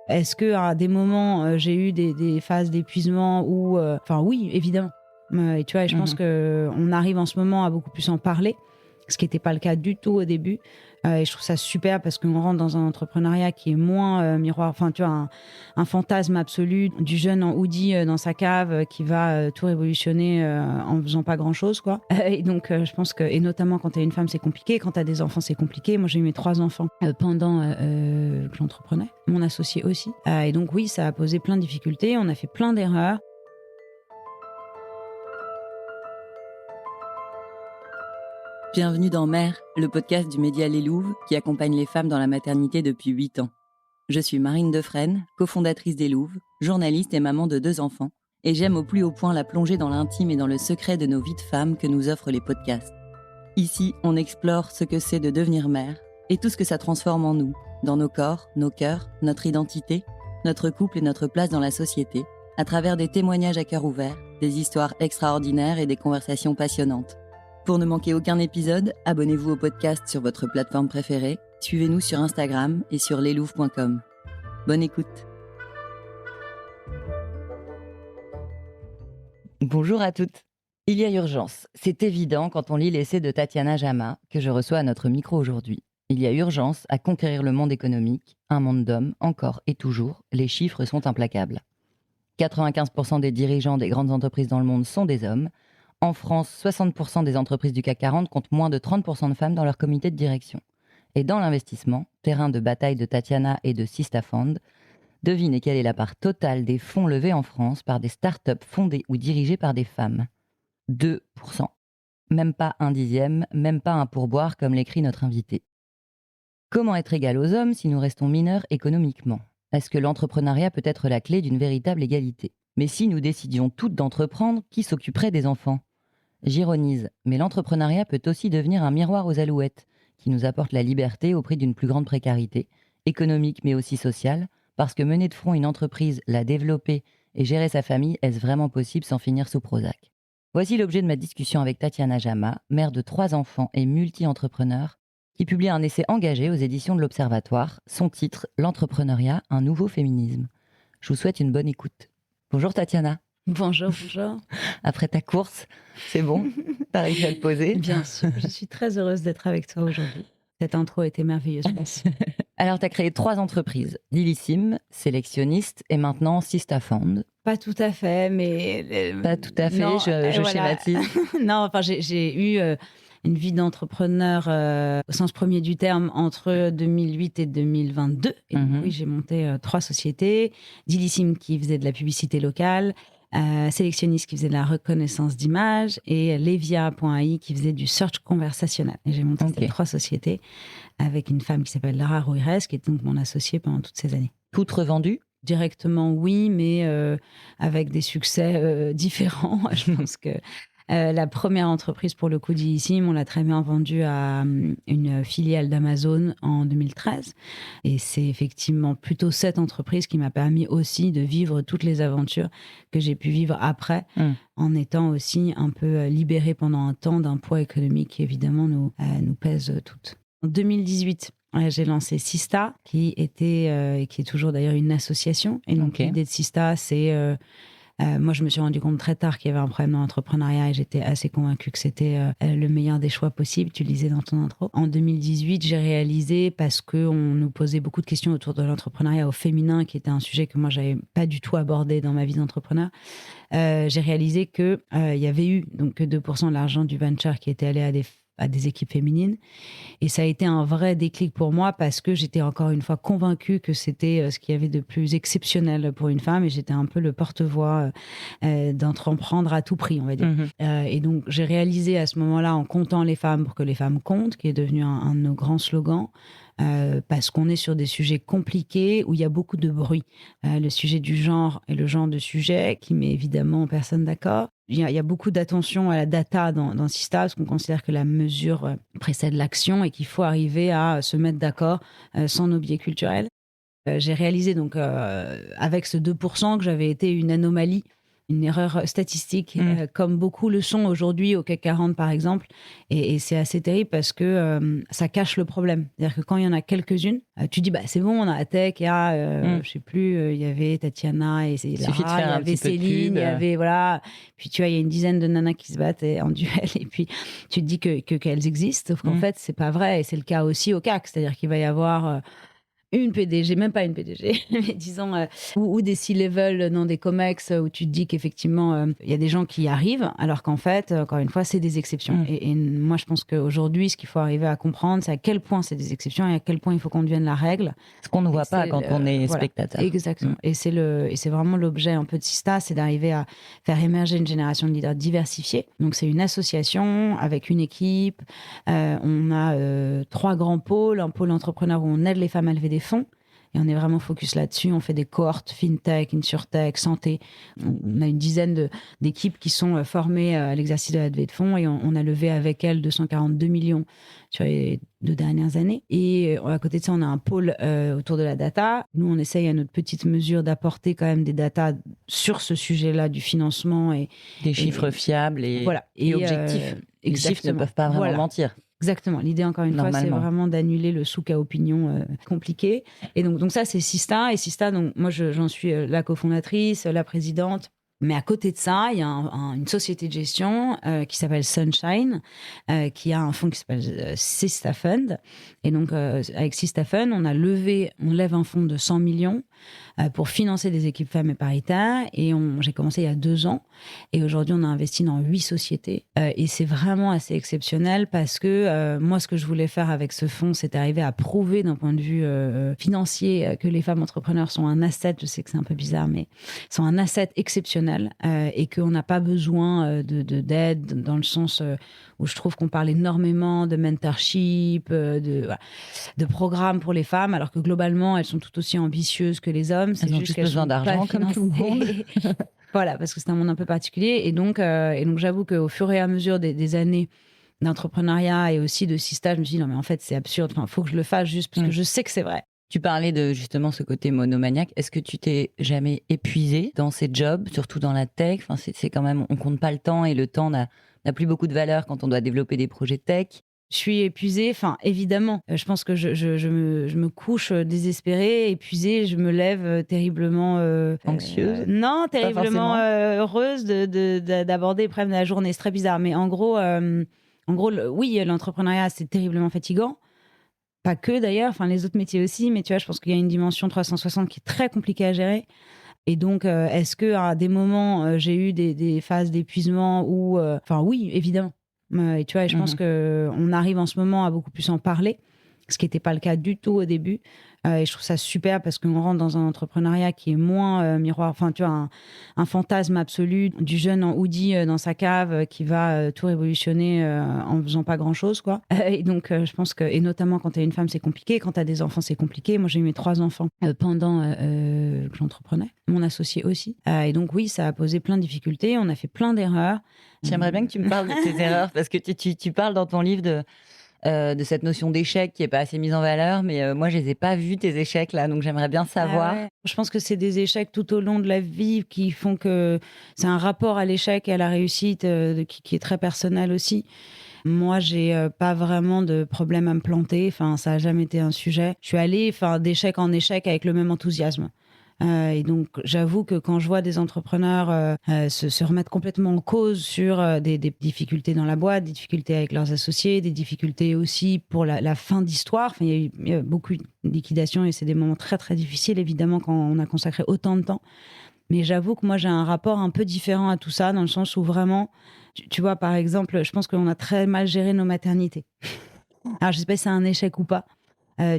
Est-ce qu'à des moments, j'ai eu des phases d'épuisement où, oui, évidemment. Et tu vois, et je pense qu'on arrive en ce moment à beaucoup plus en parler, ce qui n'était pas le cas du tout au début. Et je trouve ça super parce qu'on rentre dans un entrepreneuriat qui est moins miroir. Enfin, tu vois, un fantasme absolu du jeune en hoodie dans sa cave qui va tout révolutionner en faisant pas grand-chose, quoi. Et donc, je pense que, et notamment quand t'es une femme, c'est compliqué. Quand t'as des enfants, c'est compliqué. Moi, j'ai eu mes 3 enfants pendant que j'entreprenais. Mon associé aussi. Et donc, oui, ça a posé plein de difficultés. On a fait plein d'erreurs. Bienvenue dans Mère, le podcast du média Les Louves qui accompagne les femmes dans la maternité depuis 8 ans. Je suis Marine Defresne, cofondatrice des Louves, journaliste et maman de 2 enfants, et j'aime au plus haut point la plongée dans l'intime et dans le secret de nos vies de femmes que nous offrent les podcasts. Ici, on explore ce que c'est de devenir mère et tout ce que ça transforme en nous, dans nos corps, nos cœurs, notre identité, notre couple et notre place dans la société, à travers des témoignages à cœur ouvert, des histoires extraordinaires et des conversations passionnantes. Pour ne manquer aucun épisode, abonnez-vous au podcast sur votre plateforme préférée, suivez-nous sur Instagram et sur leslouves.com. Bonne écoute. Bonjour à toutes. Il y a urgence, c'est évident quand on lit l'essai de Tatiana Jama que je reçois à notre micro aujourd'hui. Il y a urgence à conquérir le monde économique, un monde d'hommes, encore et toujours, les chiffres sont implacables. 95% des dirigeants des grandes entreprises dans le monde sont des hommes. En France, 60% des entreprises du CAC 40 comptent moins de 30% de femmes dans leur comité de direction. Et dans l'investissement, terrain de bataille de Tatiana et de Sista Fund, devinez quelle est la part totale des fonds levés en France par des startups fondées ou dirigées par des femmes. 2%. Même pas un dixième, même pas un pourboire comme l'écrit notre invité. Comment être égal aux hommes si nous restons mineurs économiquement ? Est-ce que l'entrepreneuriat peut être la clé d'une véritable égalité ? Mais si nous décidions toutes d'entreprendre, qui s'occuperait des enfants ? J'ironise, mais l'entrepreneuriat peut aussi devenir un miroir aux alouettes, qui nous apporte la liberté au prix d'une plus grande précarité, économique mais aussi sociale, parce que mener de front une entreprise, la développer et gérer sa famille, est-ce vraiment possible sans finir sous Prozac ? Voici l'objet de ma discussion avec Tatiana Jama, mère de 3 enfants et multi-entrepreneur, qui publie un essai engagé aux éditions de l'Observatoire, son titre « L'entrepreneuriat, un nouveau féminisme ». Je vous souhaite une bonne écoute. Bonjour Tatiana. Bonjour, bonjour. Après ta course, c'est bon ? T'as réussi à te poser ? Bien sûr, je suis très heureuse d'être avec toi aujourd'hui. Cette intro était merveilleuse. Alors, tu as créé 3 entreprises. Lilissime, Sélectionniste et maintenant Sista Fund. Pas tout à fait, mais... Pas tout à fait, non, je schématise. Non, enfin, j'ai eu une vie d'entrepreneur au sens premier du terme entre 2008 et 2022. Et donc, oui, j'ai monté 3 sociétés. Lilissime qui faisait de la publicité locale, Sélectionniste qui faisait de la reconnaissance d'images et Levia.ai qui faisait du search conversationnel. Et j'ai monté ces 3 sociétés avec une femme qui s'appelle Lara Ruires, qui est donc mon associée pendant toutes ces années. Toutes revendues ? Directement, oui, mais avec des succès différents. Je pense que la première entreprise, pour le coup, d'Illissime, on l'a très bien vendue à une filiale d'Amazon en 2013. Et c'est effectivement plutôt cette entreprise qui m'a permis aussi de vivre toutes les aventures que j'ai pu vivre après, en étant aussi un peu libérée pendant un temps d'un poids économique qui, évidemment, nous pèse toutes. En 2018, j'ai lancé Sista, qui était, et qui est toujours d'ailleurs une association. Et donc, l'idée de Sista, c'est... moi, je me suis rendu compte très tard qu'il y avait un problème dans l'entrepreneuriat et j'étais assez convaincue que c'était le meilleur des choix possibles. Tu le disais dans ton intro. En 2018, j'ai réalisé, parce qu'on nous posait beaucoup de questions autour de l'entrepreneuriat au féminin, qui était un sujet que moi, j'avais pas du tout abordé dans ma vie d'entrepreneur, j'ai réalisé qu'il y avait eu donc que 2% de l'argent du venture qui était allé à des équipes féminines. Et ça a été un vrai déclic pour moi parce que j'étais encore une fois convaincue que c'était ce qu'il y avait de plus exceptionnel pour une femme et j'étais un peu le porte-voix d'entreprendre à tout prix, on va dire. Et donc, j'ai réalisé à ce moment-là, en comptant les femmes pour que les femmes comptent, qui est devenu un de nos grands slogans, parce qu'on est sur des sujets compliqués où il y a beaucoup de bruit. Le sujet du genre est le genre de sujet qui met évidemment personne d'accord. Il y a beaucoup d'attention à la data dans Sista, parce qu'on considère que la mesure précède l'action et qu'il faut arriver à se mettre d'accord sans nos biais culturels. J'ai réalisé donc avec ce 2% que j'avais été une anomalie une erreur statistique, comme beaucoup le sont aujourd'hui au CAC 40 par exemple. Et c'est assez terrible parce que ça cache le problème. C'est-à-dire que quand il y en a quelques-unes, tu dis, bah, c'est bon, on a la tech, il y a, je sais plus, il y avait Tatiana et Il suffit de Lara, faire il y un avait petit peu de Céline, pub. il y avait, voilà. Puis tu vois, il y a une dizaine de nanas qui se battent en duel. Et puis tu te dis qu'elles existent, sauf qu'en fait, c'est pas vrai. Et c'est le cas aussi au CAC. C'est-à-dire qu'il va y avoir une PDG, même pas une PDG, mais disons, ou des C-level dans des COMEX où tu te dis qu'effectivement, il y a des gens qui y arrivent, alors qu'en fait, encore une fois, c'est des exceptions. Et moi, je pense qu'aujourd'hui, ce qu'il faut arriver à comprendre, c'est à quel point c'est des exceptions et à quel point il faut qu'on devienne la règle. Ce qu'on ne voit pas quand on est spectateur. Exactement. Et c'est vraiment l'objet un peu de Sista, c'est d'arriver à faire émerger une génération de leaders diversifiés. Donc, c'est une association avec une équipe. On a 3 grands pôles. Un pôle entrepreneur où on aide les femmes à lever des fonds. Et on est vraiment focus là-dessus. On fait des cohortes fintech, insurtech, santé. On a une dizaine d'équipes qui sont formées à l'exercice de la levée de fonds et on a levé avec elles 242 millions sur les 2 dernières années. Et à côté de ça, on a un pôle autour de la data. Nous, on essaye à notre petite mesure d'apporter quand même des datas sur ce sujet-là du financement. Des chiffres fiables et objectifs. Les chiffres ne peuvent pas vraiment mentir. Exactement. L'idée, encore une fois, c'est vraiment d'annuler le souk à opinion compliqué. Et donc ça, c'est Sista. Et Sista, donc, moi, j'en suis la cofondatrice, la présidente. Mais à côté de ça, il y a une société de gestion qui s'appelle Sunshine, qui a un fonds qui s'appelle Sista Fund. Et donc, avec Sista Fund, on lève un fonds de 100 millions pour financer des équipes femmes et paritaires. Et j'ai commencé il y a 2 ans. Et aujourd'hui, on a investi dans 8 sociétés. Et c'est vraiment assez exceptionnel parce que moi, ce que je voulais faire avec ce fonds, c'est arriver à prouver d'un point de vue financier que les femmes entrepreneurs sont un asset. Je sais que c'est un peu bizarre, mais sont un asset exceptionnel et qu'on n'a pas besoin d'aide dans le sens où je trouve qu'on parle énormément de mentorship, de programmes pour les femmes, alors que globalement, elles sont tout aussi ambitieuses que les hommes. Elles ont juste besoin d'argent comme tout le monde. Voilà, parce que c'est un monde un peu particulier. Et donc j'avoue qu'au fur et à mesure des années d'entrepreneuriat et aussi de Sista, je me suis dit, non, mais en fait, c'est absurde. Enfin, il faut que je le fasse juste parce que je sais que c'est vrai. Tu parlais de justement ce côté monomaniaque. Est-ce que tu t'es jamais épuisée dans ces jobs, surtout dans la tech? Enfin, c'est quand même, on compte pas le temps et le temps n'a plus beaucoup de valeur quand on doit développer des projets tech. Je suis épuisée, enfin évidemment. Je pense que je me couche désespérée, épuisée, je me lève terriblement anxieuse. Non, terriblement heureuse d'aborder le problème de la journée. C'est très bizarre, mais en gros, oui, l'entrepreneuriat c'est terriblement fatigant. Pas que d'ailleurs, enfin les autres métiers aussi, mais tu vois, je pense qu'il y a une dimension 360 qui est très compliquée à gérer. Et donc, est-ce que à des moments j'ai eu des phases d'épuisement ou, enfin oui, évidemment. Et tu vois, je pense qu'on arrive en ce moment à beaucoup plus en parler, ce qui n'était pas le cas du tout au début. Et je trouve ça super parce qu'on rentre dans un entrepreneuriat qui est moins miroir. Enfin, tu vois, un fantasme absolu du jeune en hoodie dans sa cave qui va tout révolutionner en faisant pas grand-chose, quoi. Et donc, je pense que, et notamment quand tu es une femme, c'est compliqué. Quand tu as des enfants, c'est compliqué. Moi, j'ai eu mes 3 enfants pendant que j'entreprenais. Mon associé aussi. Et donc, oui, ça a posé plein de difficultés. On a fait plein d'erreurs. J'aimerais bien que tu me parles de tes erreurs parce que tu parles dans ton livre de cette notion d'échec qui n'est pas assez mise en valeur, mais moi, je les ai pas vus, tes échecs, là, donc j'aimerais bien savoir. Ouais. Je pense que c'est des échecs tout au long de la vie qui font que c'est un rapport à l'échec et à la réussite qui est très personnel aussi. Moi, j'ai pas vraiment de problème à me planter, enfin, ça n'a jamais été un sujet. Je suis allée d'échec en échec avec le même enthousiasme. Et donc, j'avoue que quand je vois des entrepreneurs se remettre complètement en cause sur des difficultés dans la boîte, des difficultés avec leurs associés, des difficultés aussi pour la fin d'histoire. Enfin, il y a beaucoup de liquidations et c'est des moments très, très difficiles, évidemment, quand on a consacré autant de temps. Mais j'avoue que moi, j'ai un rapport un peu différent à tout ça, dans le sens où vraiment, tu vois, par exemple, je pense qu'on a très mal géré nos maternités. Alors, je sais pas si c'est un échec ou pas.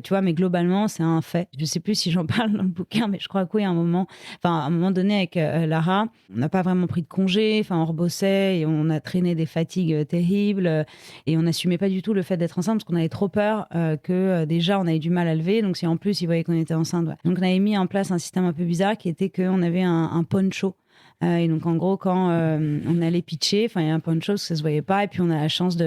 Tu vois, mais globalement, c'est un fait. Je sais plus si j'en parle dans le bouquin, mais je crois que oui, à un moment donné, avec Lara, on n'a pas vraiment pris de congé. Enfin, on rebossait et on a traîné des fatigues terribles et on n'assumait pas du tout le fait d'être enceinte parce qu'on avait trop peur que déjà on avait du mal à lever. Donc, si en plus ils voyaient qu'on était enceinte, ouais. Donc, on avait mis en place un système un peu bizarre qui était qu'on avait un poncho. Et donc, en gros, quand on allait pitcher, il y a un poncho, ça se voyait pas. Et puis, on a la chance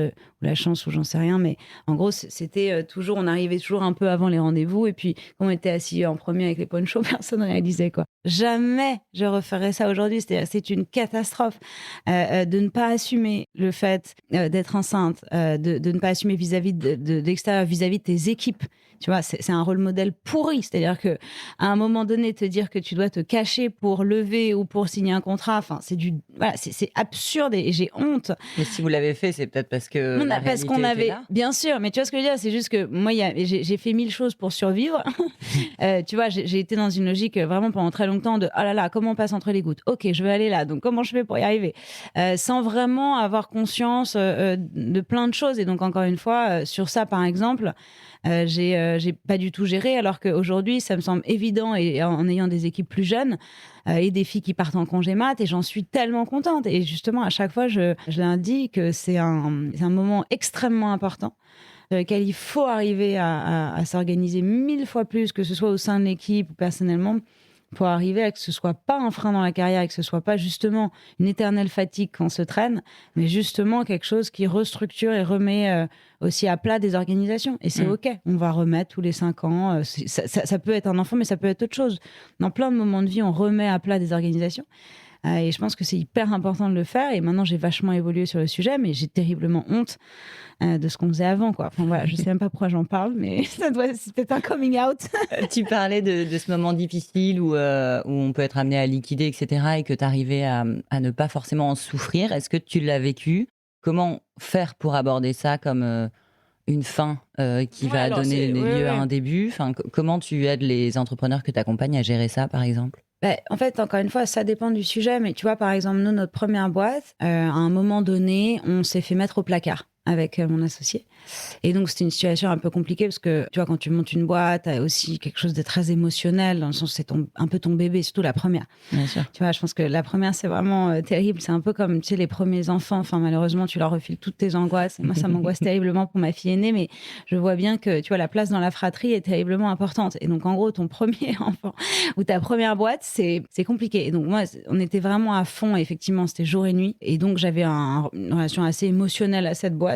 la chance ou j'en sais rien, mais en gros, c'était toujours, on arrivait toujours un peu avant les rendez-vous et puis quand on était assis en premier avec les ponchos, personne ne réalisait quoi. Jamais je referais ça aujourd'hui, c'est une catastrophe de ne pas assumer le fait d'être enceinte, de ne pas assumer vis-à-vis de l'extérieur, vis-à-vis de tes équipes. Tu vois, c'est un rôle modèle pourri. C'est-à-dire que à un moment donné, te dire que tu dois te cacher pour lever ou pour signer un contrat, enfin, c'est absurde et j'ai honte. Mais si vous l'avez fait, c'est peut-être parce que la Parce qu'on réalité était avait, là. bien sûr, mais tu vois ce que je veux dire, c'est juste que moi, j'ai fait 1000 choses pour survivre. Tu vois, j'ai été dans une logique vraiment pendant très longtemps de oh là là, comment on passe entre les gouttes. Ok, je vais aller là, donc comment je fais pour y arriver, sans vraiment avoir conscience de plein de choses. Et donc encore une fois, sur ça, par exemple. J'ai pas du tout géré, alors qu'aujourd'hui, ça me semble évident, et en ayant des équipes plus jeunes et des filles qui partent en congé mat, et j'en suis tellement contente. Et justement, à chaque fois, je leur dis que c'est un moment extrêmement important sur lequel il faut arriver à s'organiser 1000 fois plus, que ce soit au sein de l'équipe ou personnellement, pour arriver à que ce soit pas un frein dans la carrière et que ce soit pas justement une éternelle fatigue quand on se traîne, mais justement quelque chose qui restructure et remet aussi à plat des organisations. Et c'est OK, on va remettre tous les 5 ans. Ça peut être un enfant, mais ça peut être autre chose. Dans plein de moments de vie, on remet à plat des organisations. Et je pense que c'est hyper important de le faire. Et maintenant, j'ai vachement évolué sur le sujet, mais j'ai terriblement honte de ce qu'on faisait avant, quoi. Enfin, voilà, je sais même pas pourquoi j'en parle, mais c'est peut-être un coming out. Tu parlais de ce moment difficile où on peut être amené à liquider, etc., et que tu arrivais à ne pas forcément en souffrir. Est-ce que tu l'as vécu? Comment faire pour aborder ça comme une fin qui va donner lieu à un début? Enfin, comment tu aides les entrepreneurs que tu accompagnes à gérer ça, par exemple? En fait, encore une fois, ça dépend du sujet. Mais tu vois, par exemple, nous, notre première boîte, à un moment donné, on s'est fait mettre au placard avec mon associé. Et donc, c'était une situation un peu compliquée parce que, tu vois, quand tu montes une boîte, t'as aussi quelque chose de très émotionnel, dans le sens où c'est un peu ton bébé, surtout la première. Bien sûr. Tu vois, je pense que la première, c'est vraiment terrible. C'est un peu comme, tu sais, les premiers enfants. Enfin, malheureusement, tu leur refiles toutes tes angoisses. Et moi, ça m'angoisse terriblement pour ma fille aînée, mais je vois bien que, tu vois, la place dans la fratrie est terriblement importante. Et donc, en gros, ton premier enfant ou ta première boîte, c'est compliqué. Et donc, moi, on était vraiment à fond. Effectivement, c'était jour et nuit. Et donc, j'avais une relation assez émotionnelle à cette boîte.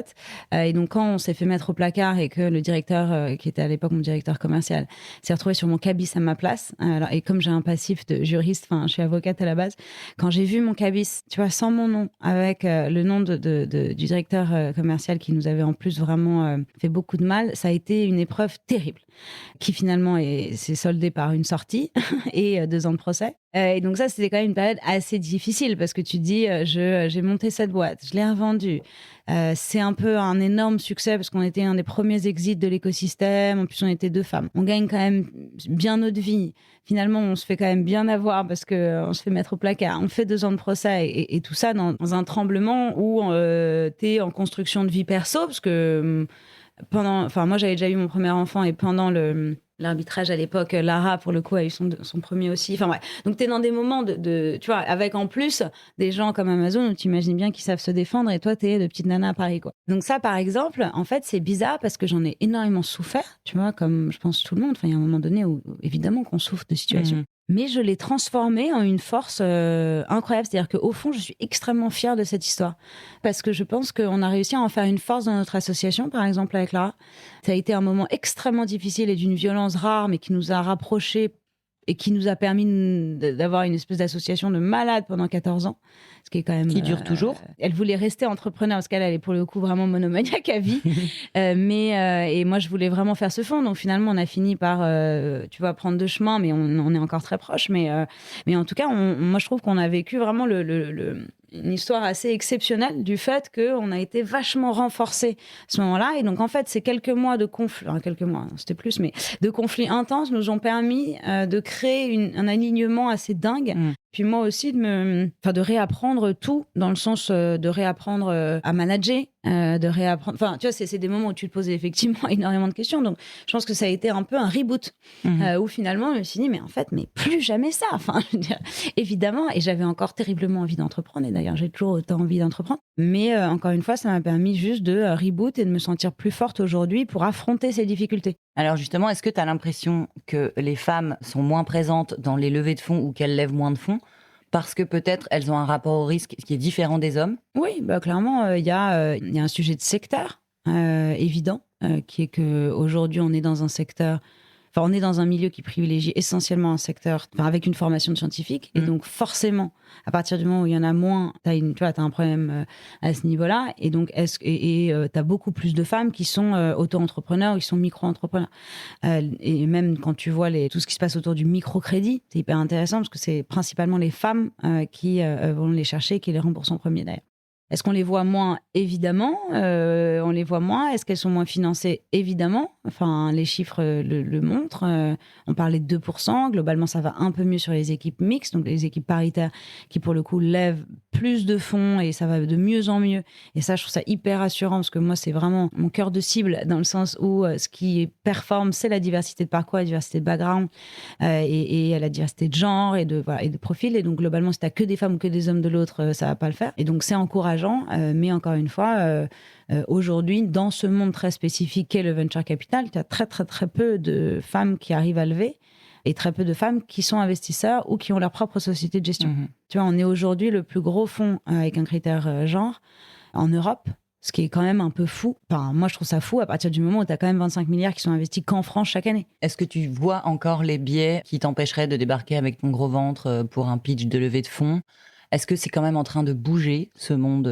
Et donc, quand on s'est fait mettre au placard et que le directeur, qui était à l'époque mon directeur commercial, s'est retrouvé sur mon cabis à ma place. Alors, et comme j'ai un passif de juriste, enfin, je suis avocate à la base, quand j'ai vu mon cabis, tu vois, sans mon nom, avec le nom du directeur commercial qui nous avait en plus vraiment fait beaucoup de mal, ça a été une épreuve terrible, qui finalement s'est soldée par une sortie et 2 ans de procès. Et donc ça, c'était quand même une période assez difficile parce que tu te dis, j'ai monté cette boîte, je l'ai revendue. C'est un peu un énorme succès parce qu'on était un des premiers exits de l'écosystème. En plus, on était 2 femmes. On gagne quand même bien notre vie. Finalement, on se fait quand même bien avoir parce qu'on se fait mettre au placard. On fait 2 ans de procès et tout ça dans un tremblement où t'es en construction de vie perso parce que moi, j'avais déjà eu mon premier enfant et pendant l'arbitrage à l'époque, Lara, pour le coup, a eu son premier aussi. Enfin, ouais. Donc, tu es dans des moments tu vois, avec en plus des gens comme Amazon où tu imagines bien qu'ils savent se défendre et toi, tu es de petite nana à Paris, quoi. Donc, ça, par exemple, en fait, c'est bizarre parce que j'en ai énormément souffert, tu vois, comme je pense tout le monde. Enfin, il y a un moment donné où, évidemment, qu'on souffre de situations. Mais je l'ai transformé en une force incroyable. C'est-à-dire qu'au fond, je suis extrêmement fière de cette histoire. Parce que je pense qu'on a réussi à en faire une force dans notre association, par exemple, avec Lara. Ça a été un moment extrêmement difficile et d'une violence rare, mais qui nous a rapprochés et qui nous a permis d'avoir une espèce d'association de malades pendant 14 ans. Ce qui est quand même... Qui dure toujours. Elle voulait rester entrepreneur, parce qu'elle est pour le coup vraiment monomaniaque à vie. Et moi, je voulais vraiment faire ce fond. Donc finalement, on a fini par, tu vois, prendre 2 chemins, mais on est encore très proches. Mais en tout cas, moi, je trouve qu'on a vécu vraiment une histoire assez exceptionnelle du fait qu'on a été vachement renforcés à ce moment-là. Et donc, en fait, ces quelques mois de conflits, quelques mois, c'était plus, mais de conflits intenses nous ont permis de créer un alignement assez dingue. Puis moi aussi, de réapprendre tout, dans le sens de réapprendre à manager, de réapprendre... Enfin, tu vois, c'est des moments où tu te poses effectivement énormément de questions. Donc, je pense que ça a été un peu un reboot, où finalement, je me suis dit, mais en fait, plus jamais ça. Enfin, je veux dire, évidemment, et j'avais encore terriblement envie d'entreprendre. Et d'ailleurs, j'ai toujours autant envie d'entreprendre. Mais encore une fois, ça m'a permis juste de reboot et de me sentir plus forte aujourd'hui pour affronter ces difficultés. Alors justement, est-ce que tu as l'impression que les femmes sont moins présentes dans les levées de fonds ou qu'elles lèvent moins de fonds parce que peut-être elles ont un rapport au risque qui est différent des hommes? Oui, bah, clairement, il y a un sujet de secteur évident, qui est qu'aujourd'hui, on est dans un secteur. Enfin, on est dans un milieu qui privilégie essentiellement un secteur, enfin, avec une formation de scientifique. Et donc, forcément, à partir du moment où il y en a moins, tu as un problème à ce niveau-là. Et donc, tu as beaucoup plus de femmes qui sont auto-entrepreneurs ou qui sont micro-entrepreneurs. Et même quand tu vois tout ce qui se passe autour du microcrédit, c'est hyper intéressant parce que c'est principalement les femmes qui vont les chercher et qui les remboursent en premier d'ailleurs. Est-ce qu'on les voit moins? Évidemment, on les voit moins. Est-ce qu'elles sont moins financées? Évidemment. Enfin, les chiffres le montrent. On parlait de 2%. Globalement, ça va un peu mieux sur les équipes mixtes, donc les équipes paritaires qui, pour le coup, lèvent plus de fonds et ça va de mieux en mieux. Et ça, je trouve ça hyper rassurant parce que moi, c'est vraiment mon cœur de cible dans le sens où ce qui performe, c'est la diversité de parcours, la diversité de background et la diversité de genre et de profil. Et donc, globalement, si tu n'as que des femmes ou que des hommes de l'autre, ça ne va pas le faire. Et donc, c'est encourageant. Mais encore une fois, aujourd'hui, dans ce monde très spécifique qu'est le venture capital, tu as très, très, très peu de femmes qui arrivent à lever et très peu de femmes qui sont investisseurs ou qui ont leur propre société de gestion. Tu vois, on est aujourd'hui le plus gros fonds avec un critère genre en Europe, ce qui est quand même un peu fou. Enfin, moi, je trouve ça fou à partir du moment où tu as quand même 25 milliards qui sont investis qu'en France chaque année. Est-ce que tu vois encore les biais qui t'empêcheraient de débarquer avec ton gros ventre pour un pitch de levée de fonds? Est-ce que c'est quand même en train de bouger, ce monde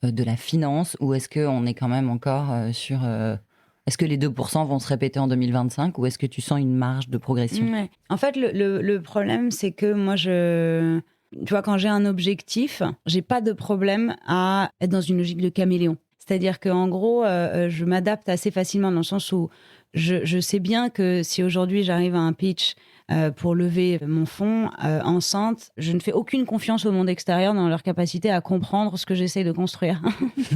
de la finance, ou est-ce qu'on est quand même encore sur... Est-ce que les 2% vont se répéter en 2025, ou est-ce que tu sens une marge de progression? Ouais. En fait, le problème, c'est que moi, tu vois, quand j'ai un objectif, j'ai pas de problème à être dans une logique de caméléon. C'est-à-dire qu'en gros, je m'adapte assez facilement dans le sens où je sais bien que si aujourd'hui j'arrive à un pitch pour lever mon fonds enceinte, je ne fais aucune confiance au monde extérieur dans leur capacité à comprendre ce que j'essaie de construire.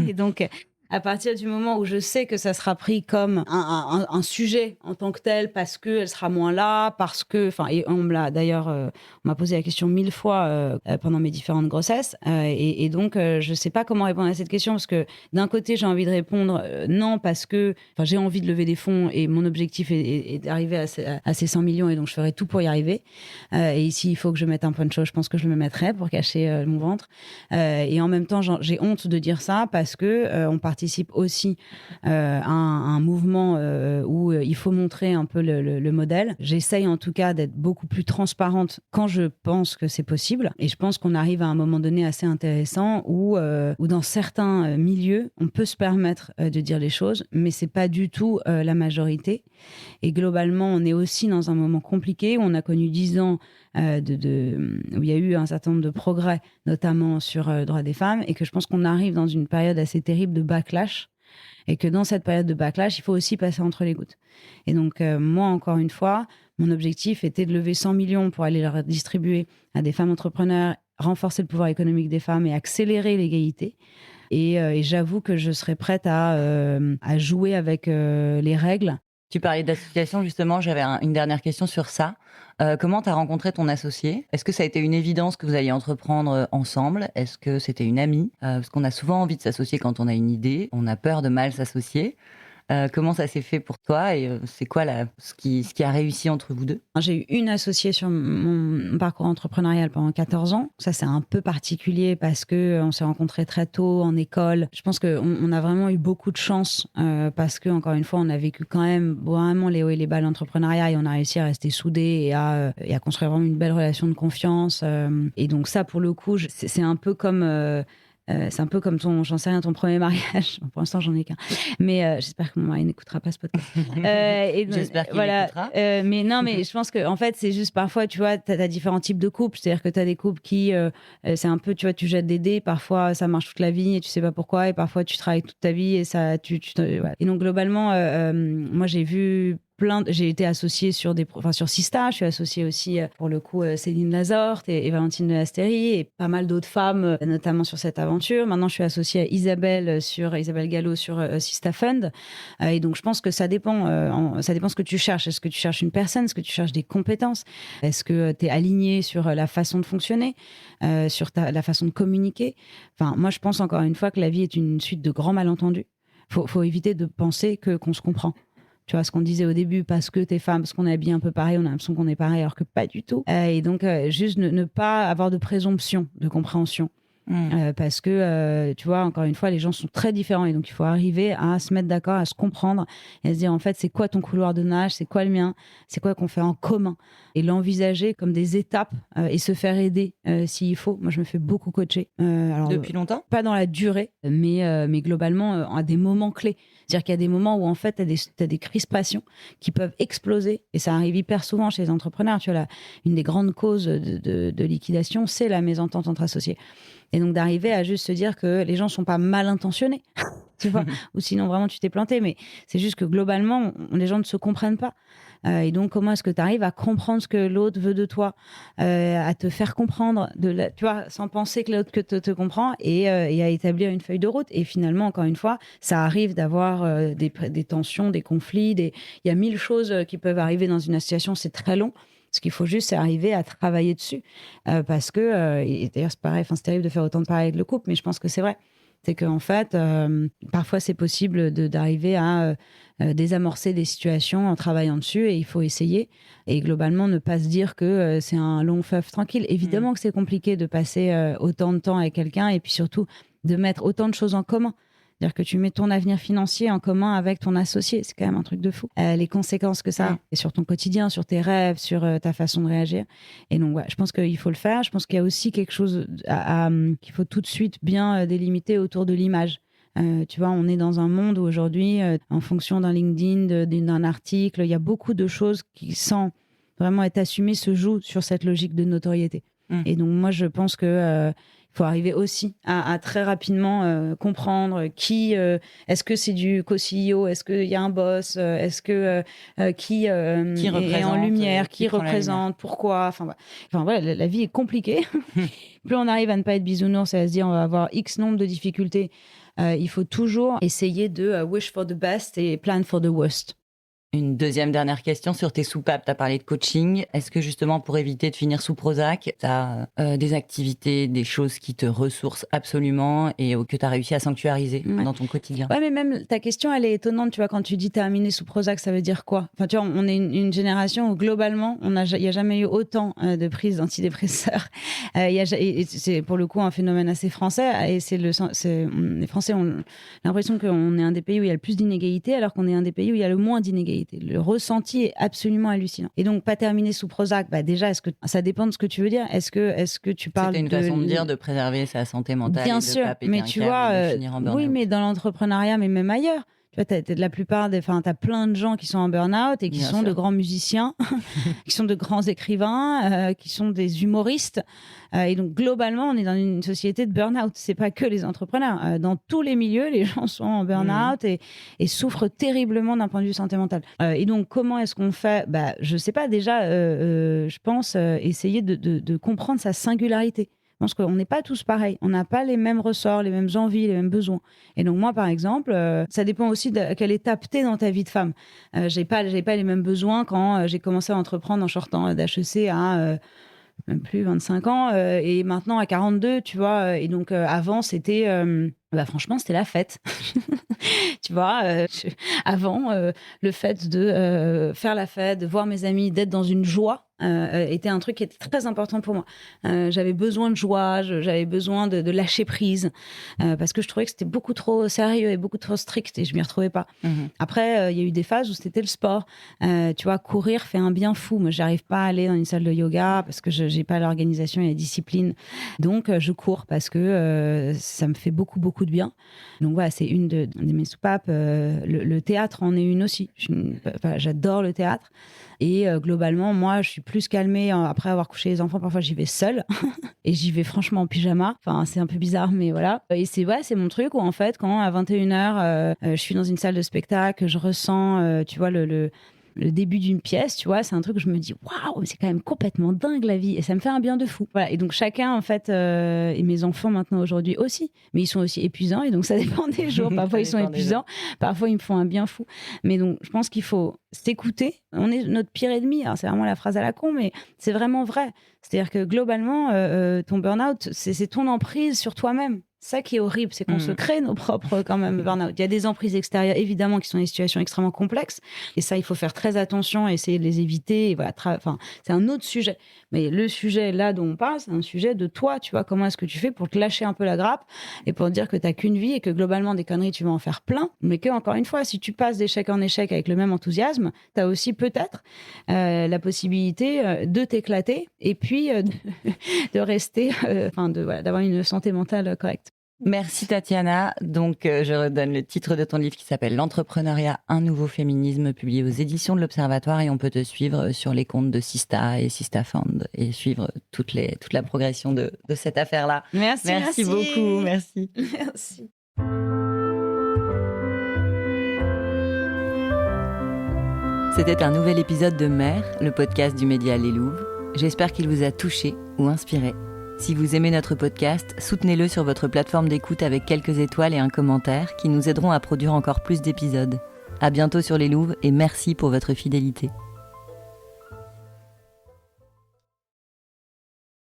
Et donc, à partir du moment où je sais que ça sera pris comme un sujet en tant que tel, parce qu'elle sera moins là, parce que... Enfin, et on m'a posé la question 1000 fois pendant mes différentes grossesses. Et donc, je ne sais pas comment répondre à cette question, parce que d'un côté, j'ai envie de répondre non, parce que j'ai envie de lever des fonds et mon objectif est d'arriver à ces 100 millions, et donc je ferai tout pour y arriver. Et ici, il faut que je mette un poncho, je pense que je le mettrai pour cacher mon ventre. Et en même temps, j'ai honte de dire ça, parce que on participe aussi à un mouvement où il faut montrer un peu le modèle. J'essaye en tout cas d'être beaucoup plus transparente quand je pense que c'est possible. Et je pense qu'on arrive à un moment donné assez intéressant où dans certains milieux, on peut se permettre de dire les choses, mais c'est pas du tout la majorité. Et globalement, on est aussi dans un moment compliqué où on a connu 10 ans où il y a eu un certain nombre de progrès, notamment sur le droit des femmes, et que je pense qu'on arrive dans une période assez terrible de backlash, et que dans cette période de backlash, il faut aussi passer entre les gouttes. Et donc, moi, encore une fois, mon objectif était de lever 100 millions pour aller leur distribuer à des femmes entrepreneurs, renforcer le pouvoir économique des femmes et accélérer l'égalité. Et j'avoue que je serais prête à jouer avec les règles. Tu parlais d'association, justement, j'avais une dernière question sur ça. Comment tu as rencontré ton associé? Est-ce que ça a été une évidence que vous alliez entreprendre ensemble? Est-ce que c'était une amie? Parce qu'on a souvent envie de s'associer quand on a une idée, on a peur de mal s'associer. Comment ça s'est fait pour toi et c'est quoi ce qui a réussi entre vous deux? J'ai eu une associée sur mon parcours entrepreneurial pendant 14 ans. Ça, c'est un peu particulier parce qu'on s'est rencontrés très tôt en école. Je pense qu'on a vraiment eu beaucoup de chance parce que, encore une fois, on a vécu quand même vraiment les hauts et les bas de l'entrepreneuriat et on a réussi à rester soudés et à construire vraiment une belle relation de confiance. Et donc ça, pour le coup, c'est un peu comme... c'est un peu comme j'en sais rien, ton premier mariage. Pour l'instant, j'en ai qu'un. Mais j'espère que mon mari n'écoutera pas ce podcast. J'espère qu'il écoutera. Mais non, mais je pense que en fait, c'est juste parfois, tu vois, tu as différents types de couples. C'est-à-dire que tu as des couples qui, c'est un peu, tu vois, tu jettes des dés. Parfois, ça marche toute la vie et tu sais pas pourquoi. Et parfois, tu travailles toute ta vie et ça, voilà. Et donc, globalement, moi, j'ai été associée sur sur Sista. Je suis associée aussi, pour le coup, Céline Lazorte et Valentine de Astéry et pas mal d'autres femmes, notamment sur cette aventure. Maintenant, je suis associée à Isabelle Gallo sur Sista Fund. Et donc, je pense que ça dépend. Ça dépend ce que tu cherches. Est-ce que tu cherches une personne? Est-ce que tu cherches des compétences? Est-ce que tu es aligné sur la façon de fonctionner, sur la façon de communiquer? Enfin, moi, je pense encore une fois que la vie est une suite de grands malentendus. Faut éviter de penser qu'on se comprend. Tu vois, ce qu'on disait au début, parce que t'es femme, parce qu'on est habillé un peu pareil, on a l'impression qu'on est pareil, alors que pas du tout. Et donc, juste ne pas avoir de présomption de compréhension. Parce que, tu vois, encore une fois, les gens sont très différents et donc il faut arriver à se mettre d'accord, à se comprendre et à se dire en fait, c'est quoi ton couloir de nage, c'est quoi le mien, c'est quoi qu'on fait en commun et l'envisager comme des étapes et se faire aider s'il faut. Moi, je me fais beaucoup coacher. Depuis longtemps ? Pas dans la durée, mais globalement à des moments clés. C'est-à-dire qu'il y a des moments où en fait, t'as des crispations qui peuvent exploser et ça arrive hyper souvent chez les entrepreneurs. Tu vois, une des grandes causes de liquidation, c'est la mésentente entre associés. Et donc d'arriver à juste se dire que les gens sont pas mal intentionnés, tu vois, ou sinon vraiment tu t'es planté, mais c'est juste que globalement les gens ne se comprennent pas. Et donc comment est-ce que tu arrives à comprendre ce que l'autre veut de toi, à te faire comprendre, tu vois, sans penser que l'autre te comprend et à établir une feuille de route. Et finalement, encore une fois, ça arrive d'avoir des tensions, des conflits, il y a 1000 choses qui peuvent arriver dans une association, c'est très long. Ce qu'il faut juste, c'est arriver à travailler dessus. Parce que, et d'ailleurs, c'est pareil, c'est terrible de faire autant de pareil avec le couple, mais je pense que c'est vrai. C'est qu'en fait, parfois, c'est possible d'arriver à désamorcer des situations en travaillant dessus et il faut essayer. Et globalement, ne pas se dire que c'est un long fleuve tranquille. Évidemment que c'est compliqué de passer autant de temps avec quelqu'un et puis surtout de mettre autant de choses en commun. C'est-à-dire que tu mets ton avenir financier en commun avec ton associé. C'est quand même un truc de fou. Les conséquences que ça a et sur ton quotidien, sur tes rêves, sur ta façon de réagir. Et donc, ouais, je pense qu'il faut le faire. Je pense qu'il y a aussi quelque chose qu'il faut tout de suite bien délimiter autour de l'image. Tu vois, on est dans un monde où aujourd'hui, en fonction d'un LinkedIn, d'un article, il y a beaucoup de choses qui, sans vraiment être assumées, se jouent sur cette logique de notoriété. Et donc, moi, je pense que il faut arriver aussi à très rapidement comprendre qui, est-ce que c'est du co-CEO, est-ce qu'il y a un boss, est-ce que qui est en lumière, qui représente, pourquoi. Enfin voilà, la vie est compliquée. Plus on arrive à ne pas être bisounours et à se dire on va avoir X nombre de difficultés, il faut toujours essayer de wish for the best et plan for the worst. Une deuxième dernière question sur tes soupapes. Tu as parlé de coaching. Est-ce que justement, pour éviter de finir sous Prozac, tu as des activités, des choses qui te ressourcent absolument et que tu as réussi à sanctuariser dans ton quotidien ? Ouais, mais même ta question, elle est étonnante. Tu vois, quand tu dis terminer sous Prozac, ça veut dire quoi ? Enfin, tu vois, on est une génération où globalement, il n'y a jamais eu autant de prises d'antidépresseurs. Et c'est pour le coup un phénomène assez français. Et les Français ont l'impression qu'on est un des pays où il y a le plus d'inégalités, alors qu'on est un des pays où il y a le moins d'inégalités. Le ressenti est absolument hallucinant. Et donc, pas terminer sous Prozac, déjà, est-ce que ça dépend de ce que tu veux dire ? Est-ce que tu parles C'était une façon de dire de préserver sa santé mentale. Bien et sûr, de pas péter mais un tu câble vois, et de finir en burn-out. oui, mais dans l'entrepreneuriat, mais même ailleurs. Tu vois, t'as la plupart t'as plein de gens qui sont en burn-out et qui Bien sont sûr. de grands musiciens, qui sont de grands écrivains, qui sont des humoristes. Et donc, globalement, on est dans une société de burn-out. C'est pas que les entrepreneurs. Dans tous les milieux, les gens sont en burn-out et souffrent terriblement d'un point de vue santé mentale. Et donc, comment est-ce qu'on fait ? Je sais pas. Déjà, je pense essayer de comprendre sa singularité. Je pense qu'on n'est pas tous pareils. On n'a pas les mêmes ressorts, les mêmes envies, les mêmes besoins. Et donc moi, par exemple, ça dépend aussi de quelle étape t'es dans ta vie de femme. J'ai pas les mêmes besoins quand j'ai commencé à entreprendre en sortant d'HEC à même plus 25 ans et maintenant à 42, tu vois. Et donc avant, c'était franchement, c'était la fête. Tu vois, avant, le fait de faire la fête, de voir mes amis, d'être dans une joie était un truc qui était très important pour moi. J'avais besoin de joie, j'avais besoin de lâcher prise parce que je trouvais que c'était beaucoup trop sérieux et beaucoup trop strict et je m'y retrouvais pas. Après, il y a eu des phases où c'était le sport. Tu vois, courir fait un bien fou. Moi, j'arrive pas à aller dans une salle de yoga parce que je n'ai pas l'organisation et la discipline. Donc, je cours parce que ça me fait beaucoup, beaucoup de bien. Donc, voilà, c'est une de mes soupapes. Le théâtre en est une aussi. J'adore le théâtre. Et globalement, moi, je suis plus calmée après avoir couché les enfants. Parfois, j'y vais seule. Et j'y vais franchement en pyjama. Enfin, c'est un peu bizarre, mais voilà. Et c'est mon truc où, en fait, quand à 21h, je suis dans une salle de spectacle, je ressens, tu vois, le début d'une pièce, tu vois, c'est un truc où je me dis waouh, c'est quand même complètement dingue la vie et ça me fait un bien de fou. Voilà, et donc chacun en fait, et mes enfants maintenant aujourd'hui aussi, mais ils sont aussi épuisants et donc ça dépend des jours. Parfois ils sont épuisants, parfois ils me font un bien fou. Mais donc je pense qu'il faut s'écouter. On est notre pire ennemi. Alors c'est vraiment la phrase à la con, mais c'est vraiment vrai. C'est-à-dire que globalement, ton burn-out, c'est ton emprise sur toi-même. Ça qui est horrible, c'est qu'on se crée nos propres quand même burn-out. Il y a des emprises extérieures, évidemment, qui sont des situations extrêmement complexes. Et ça, il faut faire très attention, essayer de les éviter. Et voilà, c'est un autre sujet. Mais le sujet là dont on parle, c'est un sujet de toi. Tu vois, comment est-ce que tu fais pour te lâcher un peu la grappe et pour te dire que tu n'as qu'une vie et que globalement, des conneries, tu vas en faire plein. Mais que, encore une fois, si tu passes d'échec en échec avec le même enthousiasme, tu as aussi peut-être la possibilité de t'éclater et puis de rester, d'avoir une santé mentale correcte. Merci Tatiana. Donc, je redonne le titre de ton livre qui s'appelle L'entrepreneuriat, un nouveau féminisme, publié aux éditions de l'Observatoire, et on peut te suivre sur les comptes de Sista et Sista Fund et suivre toute la progression de cette affaire-là. Merci beaucoup. Merci. Merci. C'était un nouvel épisode de Mère, le podcast du média Les Louves. J'espère qu'il vous a touché ou inspiré. Si vous aimez notre podcast, soutenez-le sur votre plateforme d'écoute avec quelques étoiles et un commentaire qui nous aideront à produire encore plus d'épisodes. À bientôt sur Les Louves et merci pour votre fidélité.